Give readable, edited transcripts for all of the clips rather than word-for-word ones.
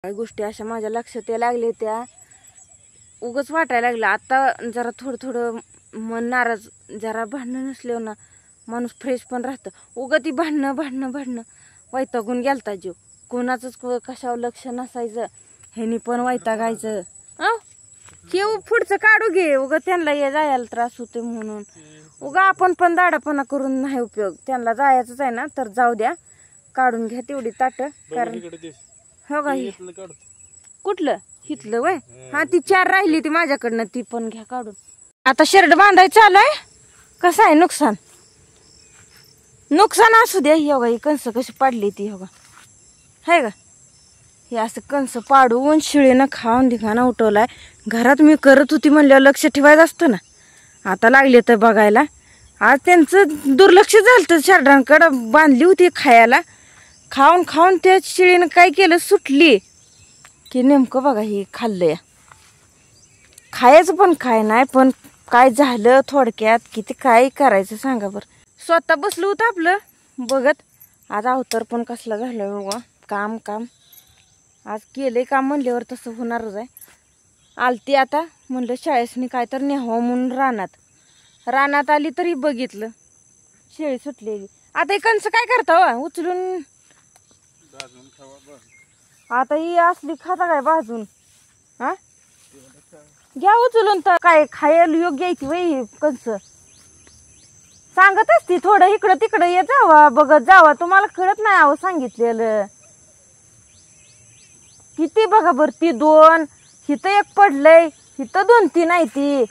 काही गोष्टी अशा माझ्या लक्षात यायला लागल्या त्या उगच वाटायला लागलं. आता जरा थोडं थोडं मन नाराज, जरा भांडणं नसल्यावर ना माणूस फ्रेश पण राहतं. उगं ती भांडणं भांडणं भांडणं वैतागून गेलता जीव. कोणाचंच कशावर लक्ष नसायचं, ह्यानी पण वैतागायचं. हे पुढचं काढू घे, उगं त्यांना ये जायला त्रास होते म्हणून. उगा आपण पण दाडापणा करून नाही उपयोग. त्यांना जायचंच आहे ना तर जाऊ द्या, काढून घ्या तेवढी ताट. कारण हो का कुठलं हिथलं वय, हा ती 4 राहिली ती माझ्याकडनं, ती पण घ्या काढून. आता शर्ट बांधायचं आलाय. कसं आहे नुकसान, नुकसान असू द्या. योगा ही कंस कशी पाडली ती योगा आहे का. हे असं कंस पाडून शिळीनं खाऊन दिखाना उठवलाय. घरात मी करत होती म्हणल्यावर लक्ष ठेवायचं असतं ना. आता लागले तर बघायला. आज त्यांचं दुर्लक्ष झालं. शर्टांकडं बांधली होती खायला, खाऊन खाऊन त्या शिळीनं काय केलं, सुटली की नेमकं बघा ही खाल्लंय. खायचं पण काय नाही, पण काय झालं थोडक्यात किती काय करायचं सांगा बरं. स्वतः बसलो होतं आपलं बघत. आज अवतार पण कसला झालं बघा. काम काम आज केलंय काम म्हणल्यावर तसं होणारच आहे. आलती आता म्हणलं शाळेसनी काय तर न्यावं म्हणून रानात आली तरी बघितलं शेळी सुटलेली. आता हे कंस काय करता उचलून, आता ही असली खाता काय भाजून. हा घ्या उचलून, तर काय खायला योग्य आहे की वय कंस. सांगत असती थोडं इकडं तिकडं ये जावा, बघत जावा. तुम्हाला कळत नाही अहो सांगितलेलं. किती बघा बर, ती 2, हिथं 1 पडलंय, हिथं 2-3 आहे ती.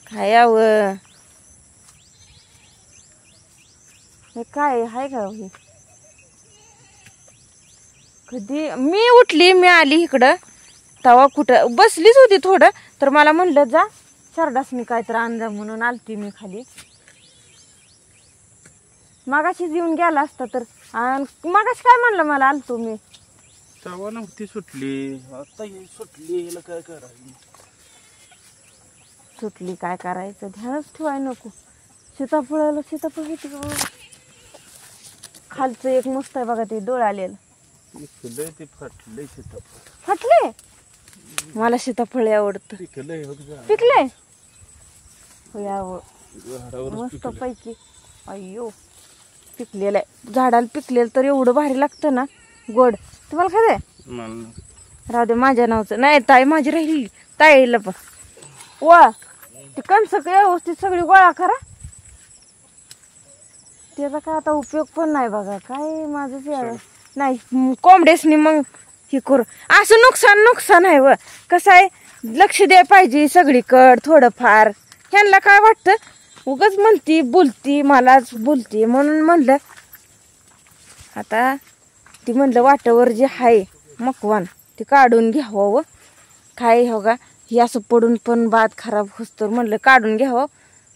काय हे काय आहे का हे. कधी मी उठली, मी आली इकडं तवा कुठं बसलीच होती थोडं, तर मला म्हणलं जा शरडासनी काय तर आणजा म्हणून आलती मी खाली. मागाशीच येऊन गेला असता तर. मागाशी काय म्हणलं मला आलतो मी. तवा नव्हती सुटली, आता सुटली. हिला काय करायचं, सुटली काय करायचं ध्यानच ठेवाय नको. सीताफळ खालचं एक मस्त आहे बघा, ते डोळ आलेलं. ते फाटले सीताफळ. फाटले. मला सीताफळ आवडतं. पिकले मस्त पैकी. अय्यो पिकलेलं आहे. झाडाला पिकलेलं तर एवढं भारी लागतं ना गोड. तुम्हाला खायचंय राहू दे, माझ्या नावचं नाही. ताई माझी राहिली, ताईला पण वा ती कणसं व्यवस्थित सगळी गोळा करा. त्याचा काय आता उपयोग पण नाही बघा. काय माझंच नाही कोंबड्यासनी मग हे करू. असं नुकसान आहे. व कसं आहे लक्ष द्यायला पाहिजे सगळीकडं थोडंफार. ह्यांना काय वाटतं उगाच म्हणती बोलती मलाच बोलती म्हणून म्हणलं. आता ती म्हणलं वाटावर जे आहे मकवान ते काढून घ्यावं. काय हो का हे असं पडून पण बाद खराब होतं म्हणलं काढून घ्यावं.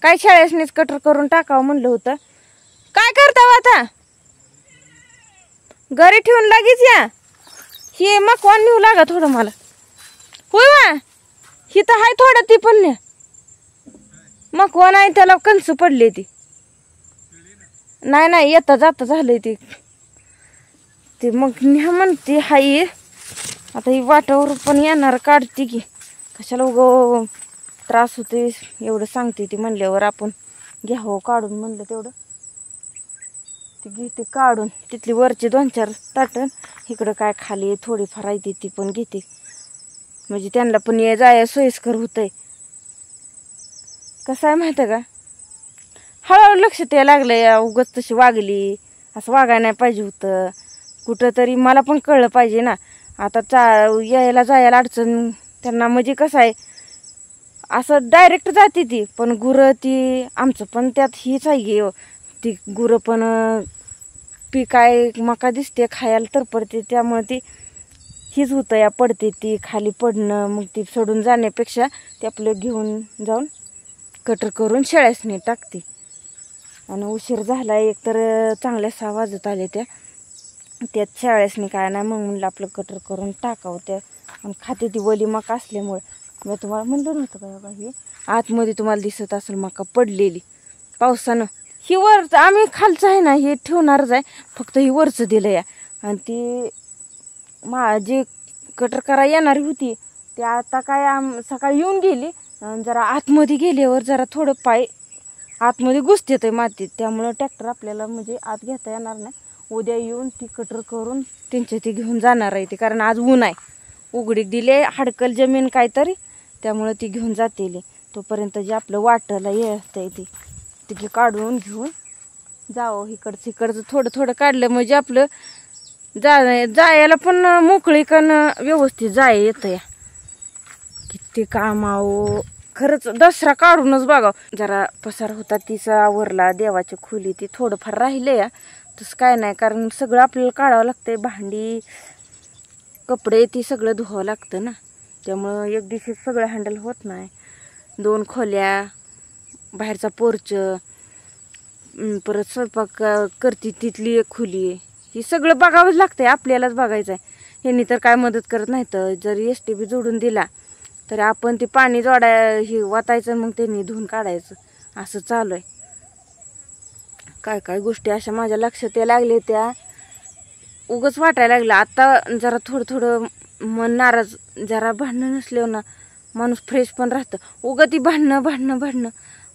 काय शाळेसनीच कटर करून टाकावं म्हणलं होतं. काय करता आता घरी ठेवून लागेच या. हे मकवान नेऊ लागा थोडं मला. होय वा ही तर हाय थोडं, ती पण न्या. मकवान आहे त्याला कंस पडले ती. नाही येता जाता झालंय ते मग न्या म्हणते हाय. आता ही वाटावर पण येणार काढते की कशाला उगं त्रास होते एवढं सांगते ती म्हणल्यावर आपण घ्यावं काढून म्हणलं तेवढं. ती घेते काढून तिथली वरची 2-4 ताटण. इकडं काय खाली थोडीफार आहे ती पण घेते, म्हणजे त्यांना पण ये जाय सोयीस्कर होतंय. कसं आहे माहिती आहे का, हळूहळू लक्षात यायला लागलं या. उगच तशी वागली, असं वागायला नाही पाहिजे होतं. कुठं तरी मला पण कळलं पाहिजे ना. आता यायला जायला अडचण त्यांना, म्हणजे कसं आहे असं डायरेक्ट जाते ती. पण गुरं ती आमचं पण त्यात हीच आहे ती. गुरं पण काय मका दिसते खायला तर पडते, त्यामुळे ती हीच होतं या. पडते ती खाली पडणं, मग ती सोडून जाण्यापेक्षा ते आपलं घेऊन जाऊन कटर करून शेळ्यासनी टाकते. आणि उशीर झाला एक तर चांगल्या 6 वाजत आले त्यात शेळ्यासनी काय नाही. मग म्हणलं आपलं कटर करून टाकावं. त्या आणि खाते ती वली मका असल्यामुळे. मी तुम्हाला म्हणलं नव्हतं का बघा, हे आतमध्ये तुम्हाला दिसत असेल मका पडलेली पावसानं. ही वर आम्ही खालचं आहे ना हे ठेवणारच आहे, फक्त ही वरचं दिलं या. आणि ती जे कटर करा येणारी होती ते आता काय सकाळी येऊन गेली. जरा आतमध्ये गेल्यावर जरा थोडं पाय आतमध्ये घुसते ते मातीत, त्यामुळं ट्रॅक्टर आपल्याला म्हणजे आत घेता येणार नाही. उद्या येऊन ती कटर करून त्यांच्या ती घेऊन जाणार आहे ते, कारण आज ऊन आहे. उघडीक दिले हडकल जमीन काहीतरी, त्यामुळं ती घेऊन जाते. तोपर्यंत जे आपलं वाटायला येतंय ती काढून घेऊन जावं. इकडचं थोडं थोडं काढलं म्हणजे आपलं जायला पण मोकळी कन व्यवस्थित जाय येतं. या किती काम आहो खरंच. दसरा काढूनच बघा. जरा पसार होता तिचा आवरला, देवाची खोली ती थोडंफार राहिले या. तसं काय नाही, कारण सगळं आपल्याला काढावं लागतंय. भांडी कपडे ती सगळं धुवावं लागतं ना, त्यामुळं एक दिवशी सगळं हँडल होत नाही. 2 खोल्या, बाहेरचा पोर्च, परत स्वयंपाक करते तिथली एक खोली, ही सगळं बघावंच लागतंय. आपल्यालाच बघायचं आहे. ह्यांनी तर काय मदत करत नाही. तर जर STB जोडून दिला तर आपण ते पाणी हे वाटायचं, मग त्यांनी धुवून काढायचं. असं चालू आहे. काय काय गोष्टी अशा माझ्या लक्षात यायला लागले, त्या उगच वाटायला लागलं. आता जरा थोडं मन नाराज, जरा भांडणं नसल्यावर ना माणूस फ्रेश पण राहतं. उगं ती भांडणं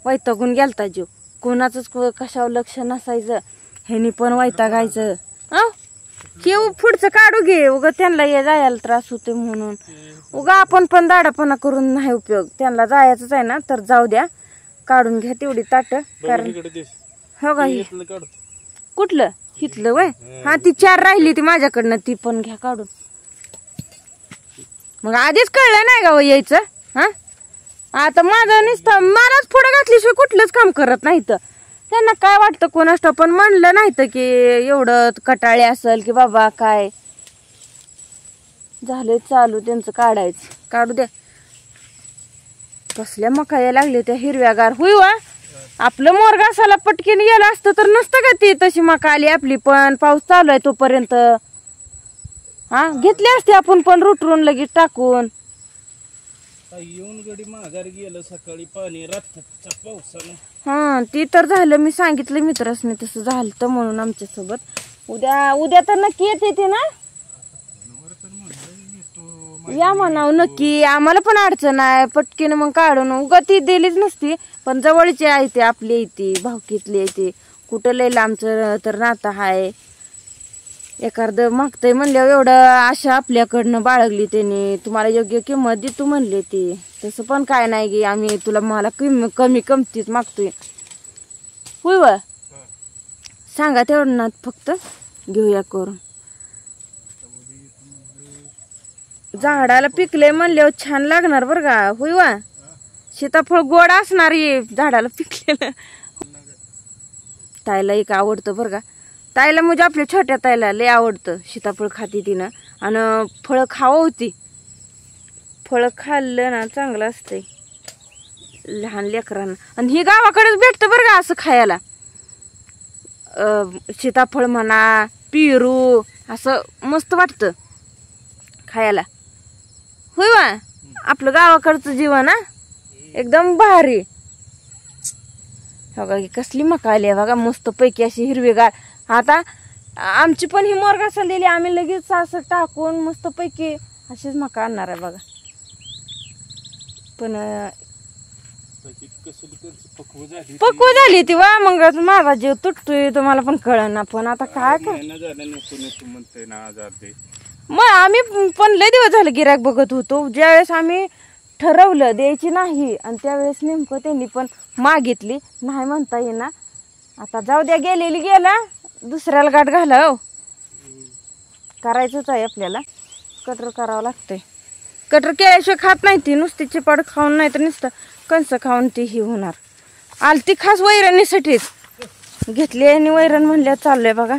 वैतागून गेलता जीव. कोणाचंच कशावर लक्ष नसायचं. ह्यानी पण वैतागायचं. हे पुढचं काढू घे, उगं त्यांना जायला त्रास होते म्हणून. उगा आपण पण दाडापणा करून नाही उपयोग. त्यांना जायचंच आहे ना, तर जाऊ द्या, काढून घ्या तेवढी ताट. कारण हो का कुठलं हिथलं वय, हा ती 4 राहिली ती माझ्याकडनं, ती पण घ्या काढून. मग आधीच कळलं नाही का यायचं. हा आता माझं नुसतं मलाच पुढे घातल्याशिवाय कुठलंच काम करत नाही. तर त्यांना काय वाटतं कोणाष्ट, पण म्हणलं नाही तर की एवढं कटाळे असेल की बाबा काय झालंय चालू त्यांचं काढायचं. काढू द्या. कसल्या मका यायला लागले त्या हिरव्यागार. होई वा, आपलं मोरगासाला पटकीन गेलं असतं तर नसतं का ती तशी मका आली आपली. पण पाऊस चालू आहे तोपर्यंत हा घेतली असते आपण पण रुटरून लगेच टाकून. येऊन गडी माघार गेलं सकाळी पाणी रात्रीच्या पावसानं. हा ती तर झालं. मी सांगितलं मित्रासने तसं झालं तर म्हणून आमच्यासोबत. उद्या तर नक्की येते ना. या म्हणावं नक्की, आम्हाला पण अडचण आहे. पटकीनं मग काढून उगा ती दिलीच नसती. पण जवळची आहे ते, आपली येते भावकीतली येते. कुठं लय लांबचं तर नातं हाय. एखादं मागतंय म्हणल्यावर एवढं आशा आपल्याकडनं बाळगली त्याने. तुम्हाला योग्य किंमत देतो म्हणले ते. तसं पण काय नाही की आम्ही मला कमी किमतीत मागतोय. होय व सांगा तेवढं ना, फक्त घेऊया करून. झाडाला पिकले म्हणल्यावर छान लागणार बरं का. होय वा, सीताफळ गोड असणार ये झाडाला पिकलेलं. ताईला एक आवडतं बरं का. ताईला म्हणजे आपल्या छोट्या ताईला लय आवडतं. सीताफळ खाती तिनं, आणि फळं खावं होती. फळं खाल्लं ना चांगलं असतंय लहान लेकरांना. आणि ही गावाकडेच भेटतं बरं का असं खायला. सीताफळ म्हणा, पेरू, असं मस्त वाटतं खायला. होय वा, आपलं गावाकडचं जीवन हा एकदम भारी. बघा कसली मका आली आहे बघा, मस्त पैकी अशी हिरवीगार. आता आमची पण ही मोरगा चाललेली, आम्ही लगेच असं टाकून मस्त पैकी अशीच मका आणणार आहे बघा. पण पक्व झाली ती वा. मग माझा जीव तुटतोय तुम्हाला पण कळना. पण आता काय मग आम्ही पण लय दिवस झाले गिराक बघत होतो. ज्यावेळेस आम्ही ठरवलं द्यायची नाही, आणि त्यावेळेस नेमकं त्यांनी पण मागितली. नाही म्हणता येईना. आता जाऊ द्या, गेलेली गेला, दुसऱ्याला गाठ घाला. हो करायचंच आहे आपल्याला. कटर करावं लागतंय. कटर केल्याशिवाय खात नाही ती. नुसती चिपाड खाऊन नाही तर नुसतं कंस खाऊन ती ही होणार. आलती खास वैरणीसाठीच घेतली आणि वैरण म्हणल्या चाललंय बघा.